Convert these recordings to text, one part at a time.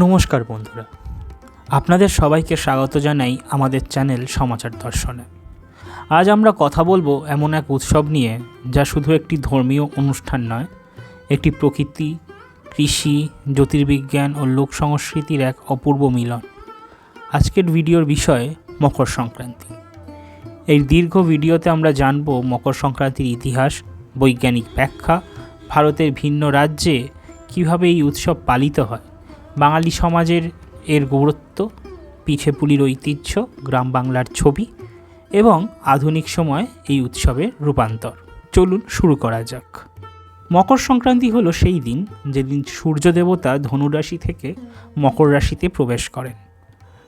নমস্কার বন্ধুরা, আপনাদের সবাইকে স্বাগত জানাই আমাদের চ্যানেল সমাচার দর্শনে। আজ আমরা কথা বলবো এমন এক উৎসব নিয়ে যা শুধু একটি ধর্মীয় অনুষ্ঠান নয়, একটি প্রকৃতি, কৃষি, জ্যোতির্বিজ্ঞান ও লোক সংস্কৃতির এক অপূর্ব মিলন। আজকের ভিডিওর বিষয় মকর সংক্রান্তি। এই দীর্ঘ ভিডিওতে আমরা জানব মকর সংক্রান্তির ইতিহাস, বৈজ্ঞানিক ব্যাখ্যা, ভারতের ভিন্ন রাজ্যে কীভাবে এই উৎসব পালিত হয়, বাঙালি সমাজের এর গুরুত্ব, পিঠেপুলির ঐতিহ্য, গ্রাম বাংলার ছবি এবং আধুনিক সময় এই উৎসবের রূপান্তর। চলুন শুরু করা যাক। মকর সংক্রান্তি হলো সেই দিন যেদিন সূর্য দেবতা ধনুরাশি থেকে মকর রাশিতে প্রবেশ করেন।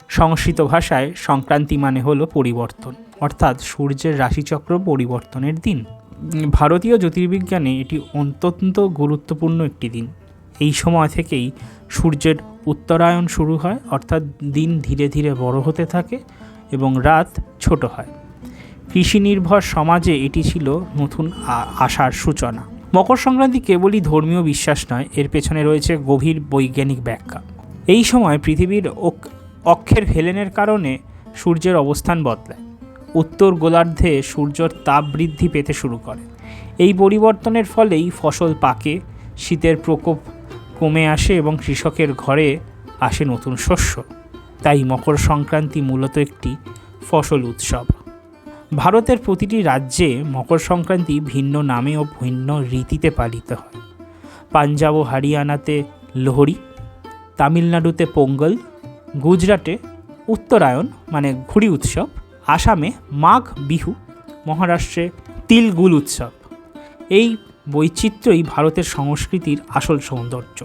সংস্কৃত ভাষায় সংক্রান্তি মানে হলো পরিবর্তন, অর্থাৎ সূর্যের রাশিচক্র পরিবর্তনের দিন। ভারতীয় জ্যোতির্বিজ্ঞানে এটি অত্যন্ত গুরুত্বপূর্ণ একটি দিন। এই সময় থেকেই সূর্যের উত্তরায়ণ শুরু হয়, অর্থাৎ দিন ধীরে ধীরে বড় হতে থাকে এবং রাত ছোট হয়। কৃষি নির্ভর সমাজে এটি ছিল নতুন আশার সূচনা। মকর সংক্রান্তি কেবলই ধর্মীয় বিশ্বাস নয়, এর পেছনে রয়েছে গভীর বৈজ্ঞানিক ব্যাখ্যা। এই সময় পৃথিবীর অক্ষের হেলেনের কারণে সূর্যের অবস্থান বদলায়। উত্তর গোলার্ধে সূর্যের তাপ বৃদ্ধি পেতে শুরু করে। এই পরিবর্তনের ফলেই ফসল পাকে, শীতের প্রকোপ কমে আসে এবং কৃষকের ঘরে আসে নতুন শস্য। তাই মকর সংক্রান্তি মূলত একটি ফসল উৎসব। ভারতের প্রতিটি রাজ্যে মকর সংক্রান্তি ভিন্ন নামে ও ভিন্ন রীতিতে পালিত হয়। পাঞ্জাব ও হরিয়ানাতে লোহরি, তামিলনাড়ুতে পোঙ্গল, গুজরাটে উত্তরায়ণ মানে ঘুড়ি উৎসব, আসামে মাঘ বিহু, মহারাষ্ট্রে তিলগুল উৎসব। এই বৈচিত্র্যই ভারতের সংস্কৃতির আসল সৌন্দর্য।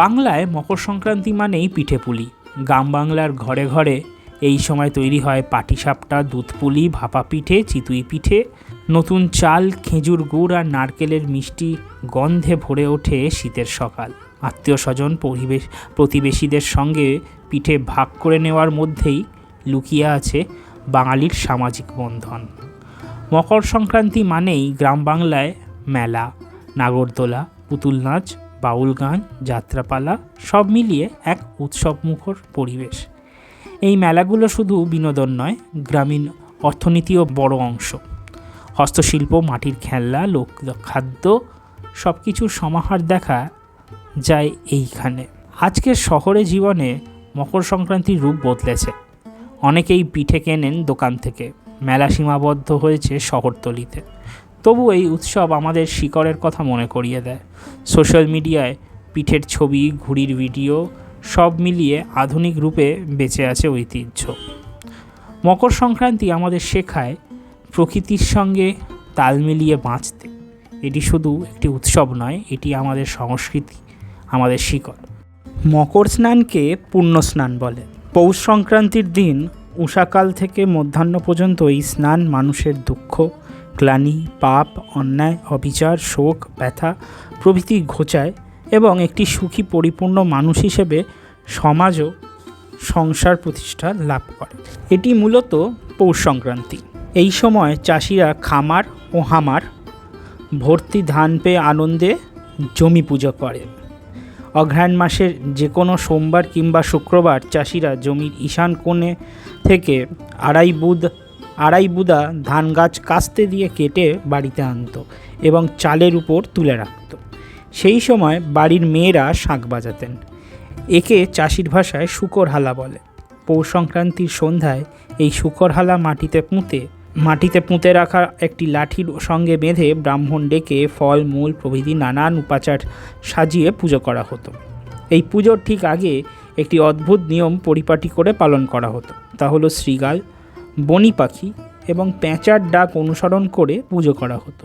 বাংলায় মকর সংক্রান্তি মানেই পিঠেপুলি। গ্রাম বাংলার ঘরে ঘরে এই সময় তৈরি হয় পাটিসাপটা, দুধপুলি, ভাপা পিঠে, চিতুই পিঠে। নতুন চাল, খেজুর গুড় আর নারকেলের মিষ্টি গন্ধে ভরে ওঠে শীতের সকাল। আত্মীয় স্বজন, প্রতিবেশীদের সঙ্গে পিঠে ভাগ করে নেওয়ার মধ্যেই লুকিয়ে আছে বাঙালির সামাজিক বন্ধন। মকর সংক্রান্তি মানেই গ্রাম বাংলায় মেলা, নাগরদোলা, পুতুল নাচ, বাউল গান, যাত্রাপালা সব মিলিয়ে এক উৎসবমুখর পরিবেশ। এই মেলাগুলো শুধু বিনোদন নয়, গ্রামীণ অর্থনীতিও বড় অংশ। হস্তশিল্প, মাটির খেলনা, লোক খাদ্য সব কিছুর সমাহার দেখা যায় এইখানে। আজকের শহরে জীবনে মকর সংক্রান্তির রূপ বদলেছে। অনেকেই পিঠে কেনেন দোকান থেকে, মেলা সীমাবদ্ধ হয়েছে শহরতলিতে। তবু এই উৎসব আমাদের শিকড়ের কথা মনে করিয়ে দেয়। সোশ্যাল মিডিয়ায় পিঠের ছবি, ঘুড়ির ভিডিও সব মিলিয়ে আধুনিক রূপে বেঁচে আছে ঐতিহ্য। মকর সংক্রান্তি আমাদের শেখায় প্রকৃতির সঙ্গে তাল মিলিয়ে বাঁচতে। এটি শুধু একটি উৎসব নয়, এটি আমাদের সংস্কৃতি, আমাদের শিকড়। মকর স্নানকে পুণ্য স্নান বলে। পৌষ সংক্রান্তির দিন উষাকাল থেকে মধ্যাহ্ন পর্যন্ত এই স্নান মানুষের দুঃখ, গ্লানি, পাপ, অন্যায়, অবিচার, শোক, ব্যথা প্রভৃতি ঘোচায় এবং একটি সুখী পরিপূর্ণ মানুষ হিসেবে সমাজ ও সংসার প্রতিষ্ঠা লাভ করে। এটি মূলত পৌষ সংক্রান্তি। এই সময় চাষিরা খামার ও হামার ভর্তি ধান পেয়ে আনন্দে জমি পুজো করে। অঘ্রাণ মাসের যে কোনো সোমবার কিংবা শুক্রবার চাষিরা জমির ঈশান কোণে থেকে আড়াই বুদা ধান গাছ কাস্তে দিয়ে কেটে বাড়িতে আনত এবং চালের উপর তুলে রাখত। সেই সময় বাড়ির মেয়েরা শাঁখ বাজাতেন। একে চাষির ভাষায় শুকর হালা বলে। পৌষ সংক্রান্তির সন্ধ্যায় এই শুকর হালা মাটিতে পুঁতে রাখা একটি লাঠির সঙ্গে বেঁধে ব্রাহ্মণ ডেকে ফল মূল প্রভৃতি নানান উপাচার সাজিয়ে পুজো করা হতো। এই পুজোর ঠিক আগে একটি অদ্ভুত নিয়ম পরিপাটি করে পালন করা হতো। তা হলো শৃগাল, বনি পাখি এবং পেঁচার ডাক অনুসরণ করে পুজো করা হতো।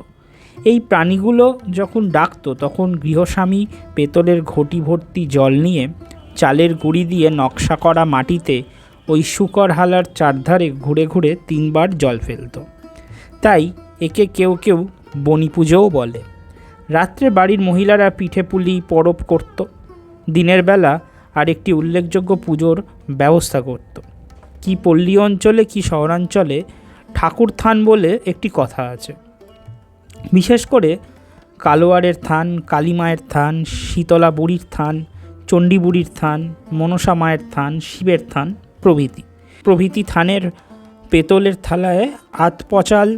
এই প্রাণীগুলো যখন ডাকতো তখন গৃহস্বামী পেতলের ঘটি ভর্তি জল নিয়ে চালের গুঁড়ি দিয়ে নকশা করা মাটিতে ওই শুকর হালার চারধারে ঘুরে ঘুরে 3 বার জল ফেলত। তাই একে কেউ কেউ বনি পুজোও বলে। রাত্রে বাড়ির মহিলারা পিঠে পুলি পরব করত। দিনের বেলা আরেকটি উল্লেখযোগ্য পুজোর ব্যবস্থা করত। কি পল্লী অঞ্চলে কি শহরাঞ্চলে ঠাকুর থান বলে একটি কথা আছে। বিশেষ করে কালোয়ারের থান, কালী মায়ের থান, শীতলা বুড়ির থান, চণ্ডী বুড়ির থান, মনসা মায়ের থান, শিবের থান প্রভৃতি থানের পেতলের থালায় আতপচাল,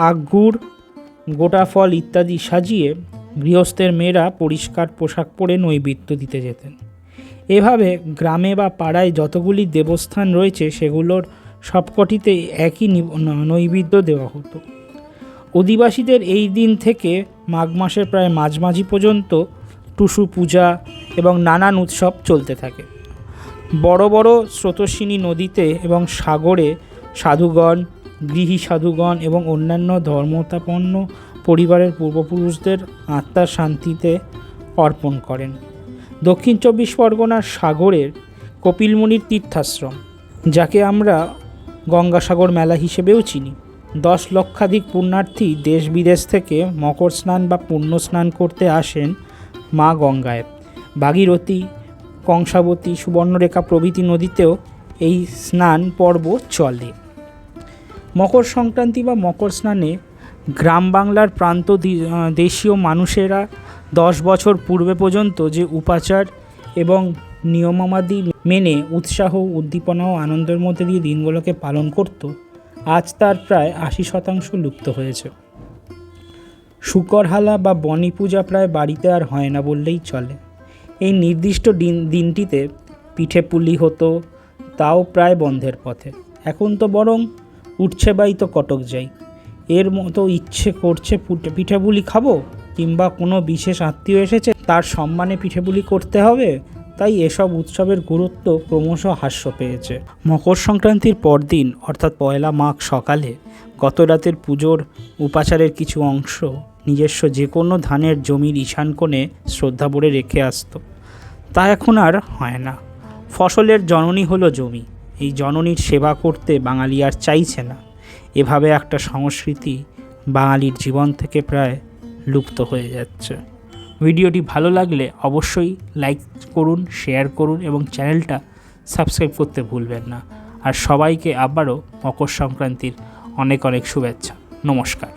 আগুর, গোটা ফল ইত্যাদি সাজিয়ে গৃহস্থের মেয়েরা পরিষ্কার পোশাক পরে নৈবেদ্য দিতে যেতেন। এভাবে গ্রামে বা পাড়ায় যতগুলি দেবস্থান রয়েছে সেগুলোর সবকটিতে একই নৈবেদ্য দেওয়া হতো। অধিবাসীদের এই দিন থেকে মাঘ মাসের প্রায় মাঝামাঝি পর্যন্ত টুসু পূজা এবং নানান উৎসব চলতে থাকে। বড় বড় স্রোতস্বিনী নদীতে এবং সাগরে সাধুগণ, গৃহী সাধুগণ এবং অন্যান্য ধর্মতাপন্ন পরিবারের পূর্বপুরুষদের আত্মার শান্তিতে অর্পণ করেন। দক্ষিণ 24 পরগনার সাগরের কপিলমুনির তীর্থাশ্রম, যাকে আমরা গঙ্গাসাগর মেলা হিসেবেও চিনি, 10 লক্ষাধিক পুণ্যার্থী দেশ বিদেশ থেকে মকর স্নান বা পুণ্য স্নান করতে আসেন মা গঙ্গায়। ভাগীরথী, কংসাবতী, সুবর্ণরেখা প্রভৃতি নদীতেও এই স্নান পর্ব চলে। মকর সংক্রান্তি বা মকর স্নানে গ্রাম বাংলার প্রান্ত দেশীয় মানুষেরা 10 বছর পূর্বে পর্যন্ত যে উপাচার এবং নিয়মাদি মেনে উৎসাহ, উদ্দীপনা ও আনন্দের মধ্যে দিয়ে দিনগুলোকে পালন করত, আজ তার প্রায় 80% লুপ্ত হয়েছে। শুকরহালা বা বনি পূজা প্রায় বাড়িতে আর হয় না বললেই চলে। এই নির্দিষ্ট দিনটিতে পিঠে পুলি হতো, তাও প্রায় বন্ধের পথে। এখন তো বরং উঠছে বাই তো কটক যাই, এর মতো ইচ্ছে করছে পিঠেপুলি খাবো, কিংবা কোনো বিশেষ আত্মীয় এসেছে তার সম্মানে পিঠেপুলি করতে হবে। তাই এসব উৎসবের গুরুত্ব ক্রমশ হ্রাস পেয়েছে। মকর সংক্রান্তির পরদিন অর্থাৎ 1 মাঘ সকালে গত রাতের পুজোর উপাচারের কিছু অংশ নিজস্ব যে কোনো ধানের জমির ঈশান কোণে শ্রদ্ধাভরে রেখে আসতো, তা এখন আর হয় না। ফসলের জননী হলো জমি, এই জননীর সেবা করতে বাঙালি আর চাইছে না। এভাবে একটা সংস্কৃতি বাঙালির জীবন থেকে প্রায় লুপ্ত হয়ে যাচ্ছে। ভিডিওটি ভালো লাগলে অবশ্যই লাইক করুন, শেয়ার করুন এবং চ্যানেলটা সাবস্ক্রাইব করতে ভুলবেন না। আর সবাইকে আবারও মকর সংক্রান্তির অনেক অনেক শুভেচ্ছা। নমস্কার।